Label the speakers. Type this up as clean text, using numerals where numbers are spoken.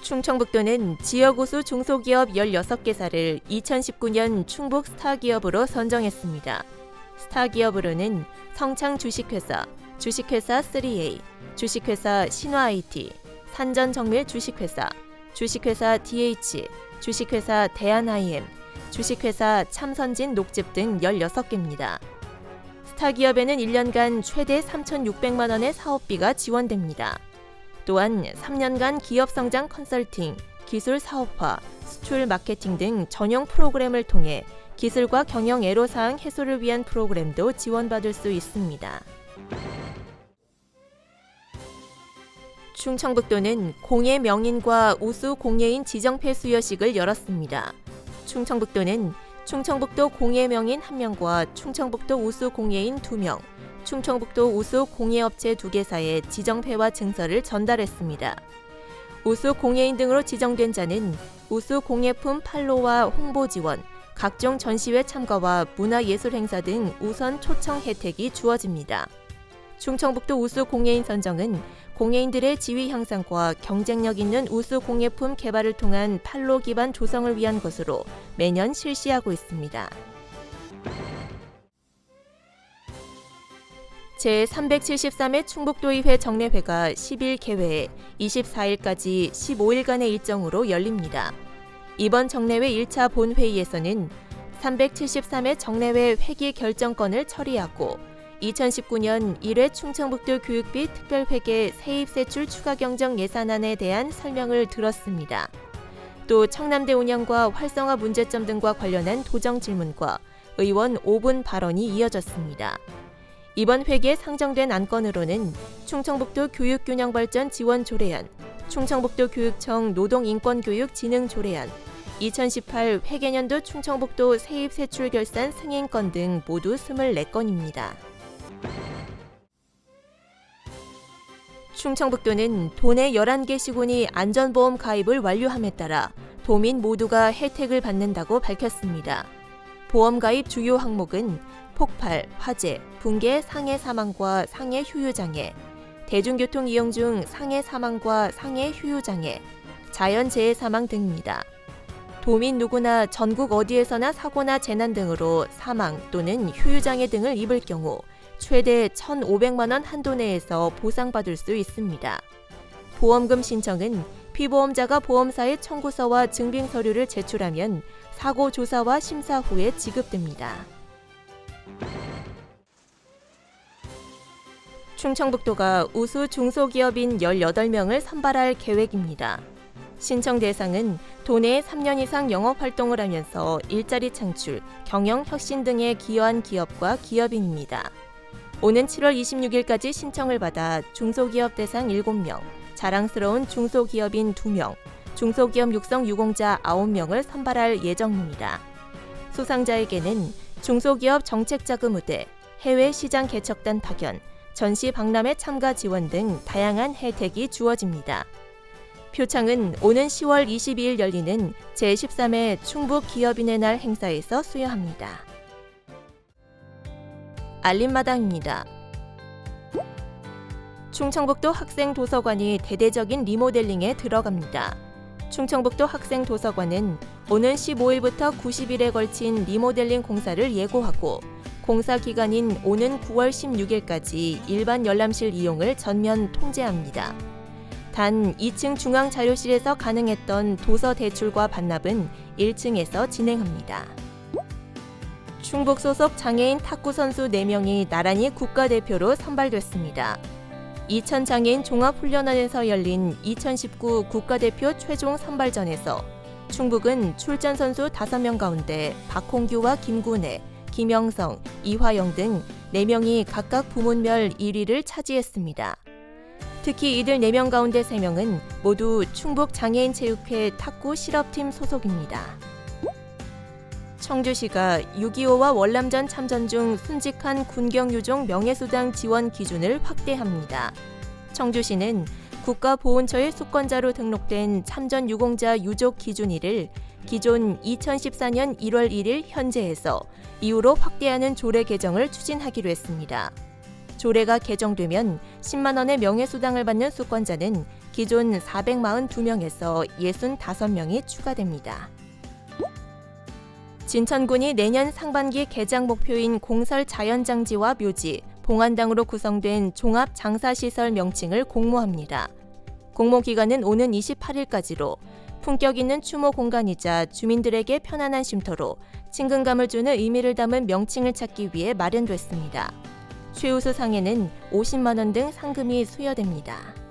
Speaker 1: 충청북도는 지역우수 중소기업 16개사를 2019년 충북 스타기업으로 선정했습니다. 스타기업으로는 성창 주식회사, 주식회사 3A, 주식회사 신화IT, 산전정밀 주식회사, 주식회사 DH, 주식회사 대한IM, 주식회사 참선진 녹즙 등 16개입니다. 스타기업에는 1년간 최대 3,600만 원의 사업비가 지원됩니다. 또한 3년간 기업성장 컨설팅, 기술 사업화, 수출 마케팅 등 전용 프로그램을 통해 기술과 경영 애로사항 해소를 위한 프로그램도 지원받을 수 있습니다. 충청북도는 공예 명인과 우수 공예인 지정패 수여식을 열었습니다. 충청북도는 충청북도 공예 명인 1명과 충청북도 우수 공예인 2명, 충청북도 우수 공예업체 2개사에 지정패와 증서를 전달했습니다. 우수 공예인 등으로 지정된 자는 우수 공예품 판로와 홍보 지원, 각종 전시회 참가와 문화예술 행사 등 우선 초청 혜택이 주어집니다. 충청북도 우수 공예인 선정은 공예인들의 지위 향상과 경쟁력 있는 우수 공예품 개발을 통한 판로 기반 조성을 위한 것으로 매년 실시하고 있습니다. 제373회 충북도의회 정례회가 10일 개회해 24일까지 15일간의 일정으로 열립니다. 이번 정례회 1차 본회의에서는 373회 정례회 회기 결정건을 처리하고 2019년 1회 충청북도 교육비 특별회계 세입세출 추가경정 예산안에 대한 설명을 들었습니다. 또 청남대 운영과 활성화 문제점 등과 관련한 도정 질문과 의원 5분 발언이 이어졌습니다. 이번 회기에 상정된 안건으로는 충청북도 교육균형발전 지원 조례안, 충청북도 교육청 노동인권교육 진흥 조례안, 2018 회계년도 충청북도 세입세출결산 승인건 등 모두 24건입니다. 충청북도는 도내 11개 시군이 안전보험 가입을 완료함에 따라 도민 모두가 혜택을 받는다고 밝혔습니다. 보험 가입 주요 항목은 폭발, 화재, 붕괴, 상해 사망과 상해 휴유장애, 대중교통 이용 중 상해 사망과 상해 휴유장애, 자연재해 사망 등입니다. 도민 누구나 전국 어디에서나 사고나 재난 등으로 사망 또는 휴유장애 등을 입을 경우 최대 1,500만 원 한도 내에서 보상받을 수 있습니다. 보험금 신청은 피보험자가 보험사에 청구서와 증빙 서류를 제출하면 사고 조사와 심사 후에 지급됩니다. 충청북도가 우수 중소기업인 18명을 선발할 계획입니다. 신청 대상은 도내에 3년 이상 영업활동을 하면서 일자리 창출, 경영 혁신 등에 기여한 기업과 기업인입니다. 오는 7월 26일까지 신청을 받아 중소기업 대상 7명, 자랑스러운 중소기업인 2명, 중소기업 육성 유공자 9명을 선발할 예정입니다. 수상자에게는 중소기업 정책자금 우대, 해외 시장 개척단 파견, 전시 박람회 참가 지원 등 다양한 혜택이 주어집니다. 표창은 오는 10월 22일 열리는 제13회 충북 기업인의 날 행사에서 수여합니다. 알림마당입니다. 충청북도 학생도서관이 대대적인 리모델링에 들어갑니다. 충청북도 학생도서관은 오는 15일부터 90일에 걸친 리모델링 공사를 예고하고 공사 기간인 오는 9월 16일까지 일반 열람실 이용을 전면 통제합니다. 단 2층 중앙자료실에서 가능했던 도서 대출과 반납은 1층에서 진행합니다. 충북 소속 장애인 탁구 선수 4명이 나란히 국가대표로 선발됐습니다. 이천장애인 종합훈련원에서 열린 2019 국가대표 최종 선발전에서 충북은 출전 선수 5명 가운데 박홍규와 김군혜, 김영성, 이화영 등 4명이 각각 부문별 1위를 차지했습니다. 특히 이들 4명 가운데 3명은 모두 충북장애인체육회 탁구 실업팀 소속입니다. 청주시가 6.25와 월남전 참전 중 순직한 군경유종 명예수당 지원 기준을 확대합니다. 청주시는 국가보훈처의 수권자로 등록된 참전 유공자 유족 기준일을 기존 2014년 1월 1일 현재에서 이후로 확대하는 조례 개정을 추진하기로 했습니다. 조례가 개정되면 10만 원의 명예수당을 받는 수권자는 기존 442명에서 65명이 추가됩니다. 진천군이 내년 상반기 개장 목표인 공설 자연장지와 묘지, 봉안당으로 구성된 종합장사시설 명칭을 공모합니다. 공모 기간은 오는 28일까지로 품격 있는 추모 공간이자 주민들에게 편안한 쉼터로 친근감을 주는 의미를 담은 명칭을 찾기 위해 마련됐습니다. 최우수 상에는 50만 원 등 상금이 수여됩니다.